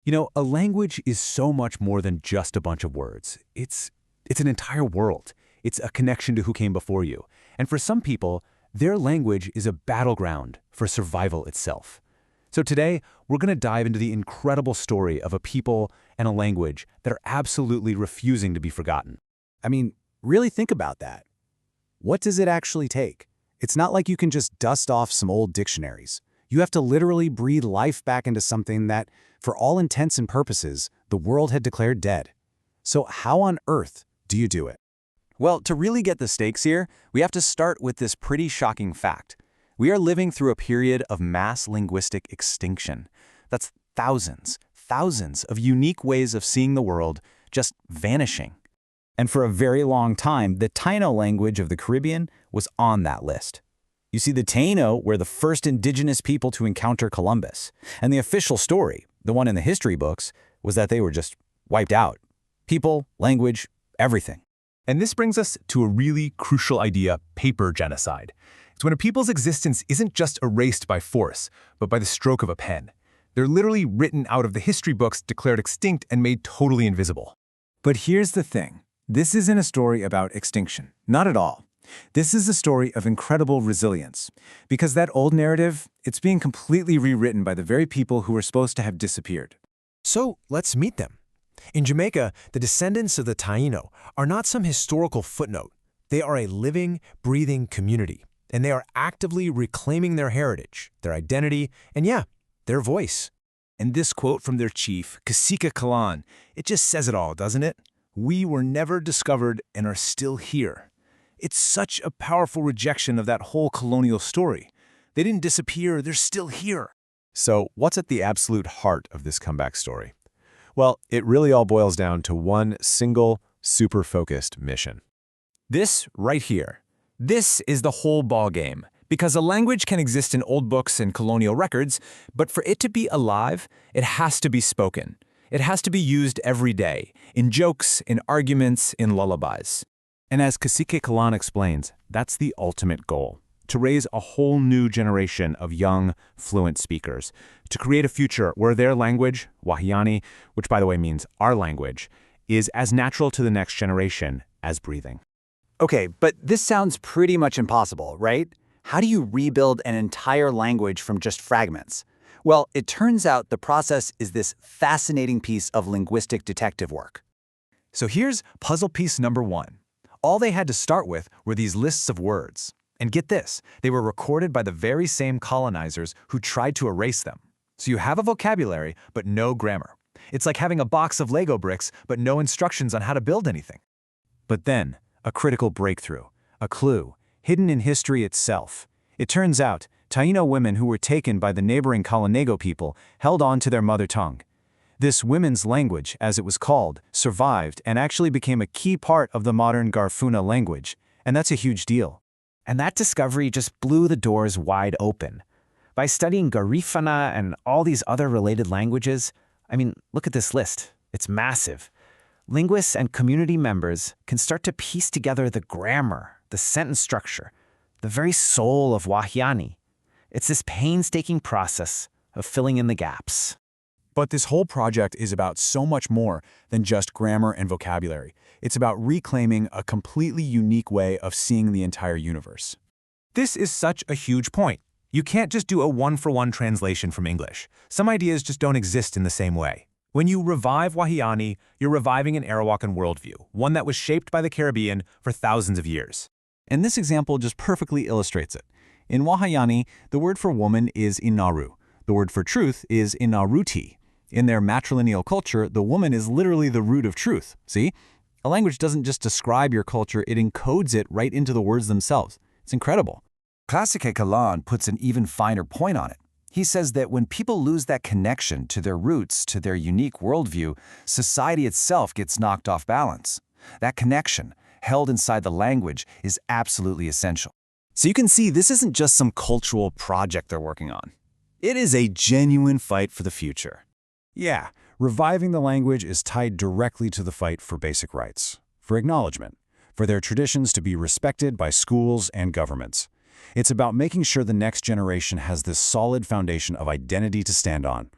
You know, a language is so much more than just a bunch of words. It's an entire world. It's a connection to who came before you. And for some people, their language is a battleground for survival itself. So today, we're going to dive into the incredible story of a people and a language that are absolutely refusing to be forgotten. I mean, really think about that. What does it actually take? It's not like you can just dust off some old dictionaries. You have to literally breathe life back into something that, for all intents and purposes, the world had declared dead. So how on earth do you do it? Well, to really get the stakes here, we have to start with this pretty shocking fact. We are living through a period of mass linguistic extinction. That's thousands of unique ways of seeing the world just vanishing. And for a very long time, the Taino language of the Caribbean was on that list. You see, the Taino were the first indigenous people to encounter Columbus, and the official story, the one in the history books, was that they were just wiped out. People, language, everything. And this brings us to a really crucial idea, paper genocide. It's when a people's existence isn't just erased by force, but by the stroke of a pen. They're literally written out of the history books, declared extinct, and made totally invisible. But here's the thing. This isn't a story about extinction. Not at all. This is a story of incredible resilience. Because that old narrative, it's being completely rewritten by the very people who were supposed to have disappeared. So let's meet them. In Jamaica, the descendants of the Taino are not some historical footnote. They are a living, breathing community, and they are actively reclaiming their heritage, their identity, and yeah, their voice. And this quote from their chief, Kasabiya Kalan, it just says it all, doesn't it? We were never discovered and are still here. It's such a powerful rejection of that whole colonial story. They didn't disappear, they're still here. So what's at the absolute heart of this comeback story? Well, it really all boils down to one single, super focused mission. This right here. This is the whole ballgame. Because a language can exist in old books and colonial records, but for it to be alive, it has to be spoken. It has to be used every day, in jokes, in arguments, in lullabies. And as Kasabiya Kalan explains, that's the ultimate goal. To raise a whole new generation of young, fluent speakers. To create a future where their language, Wahiyani, which by the way means our language, is as natural to the next generation as breathing. Okay, but this sounds pretty much impossible, right? How do you rebuild an entire language from just fragments? Well, it turns out the process is this fascinating piece of linguistic detective work. So here's puzzle piece number one. All they had to start with were these lists of words. And get this, they were recorded by the very same colonizers who tried to erase them. So you have a vocabulary, but no grammar. It's like having a box of Lego bricks, but no instructions on how to build anything. But then, a critical breakthrough, a clue, hidden in history itself. It turns out, Taino women who were taken by the neighboring colonial people held on to their mother tongue. This women's language, as it was called, survived and actually became a key part of the modern Garifuna language, and that's a huge deal. And that discovery just blew the doors wide open. By studying Garifuna and all these other related languages, I mean, look at this list. It's massive. Linguists and community members can start to piece together the grammar, the sentence structure, the very soul of Wahiyani. It's this painstaking process of filling in the gaps. But this whole project is about so much more than just grammar and vocabulary. It's about reclaiming a completely unique way of seeing the entire universe. This is such a huge point. You can't just do a one-for-one translation from English. Some ideas just don't exist in the same way. When you revive Wahiyani, you're reviving an Arawakan worldview, one that was shaped by the Caribbean for thousands of years. And this example just perfectly illustrates it. In Wahiyani, the word for woman is inaru. The word for truth is inaruti. In their matrilineal culture, the woman is literally the root of truth. See? A language doesn't just describe your culture, it encodes it right into the words themselves. It's incredible. Kasabiya Kalan puts an even finer point on it. He says that when people lose that connection to their roots, to their unique worldview, society itself gets knocked off balance. That connection, held inside the language, is absolutely essential. So you can see this isn't just some cultural project they're working on. It is a genuine fight for the future. Yeah, reviving the language is tied directly to the fight for basic rights, for acknowledgement, for their traditions to be respected by schools and governments. It's about making sure the next generation has this solid foundation of identity to stand on.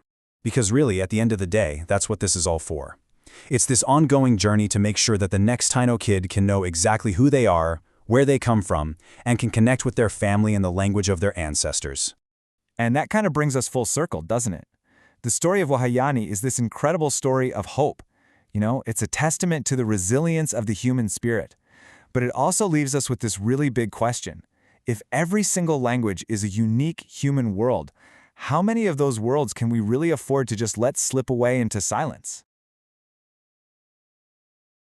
Because really, at the end of the day, that's what this is all for. It's this ongoing journey to make sure that the next Taino kid can know exactly who they are, where they come from, and can connect with their family in the language of their ancestors. And that kind of brings us full circle, doesn't it? The story of Wahiyani is this incredible story of hope. It's a testament to the resilience of the human spirit. But it also leaves us with this really big question. If every single language is a unique human world, how many of those worlds can we really afford to just let slip away into silence?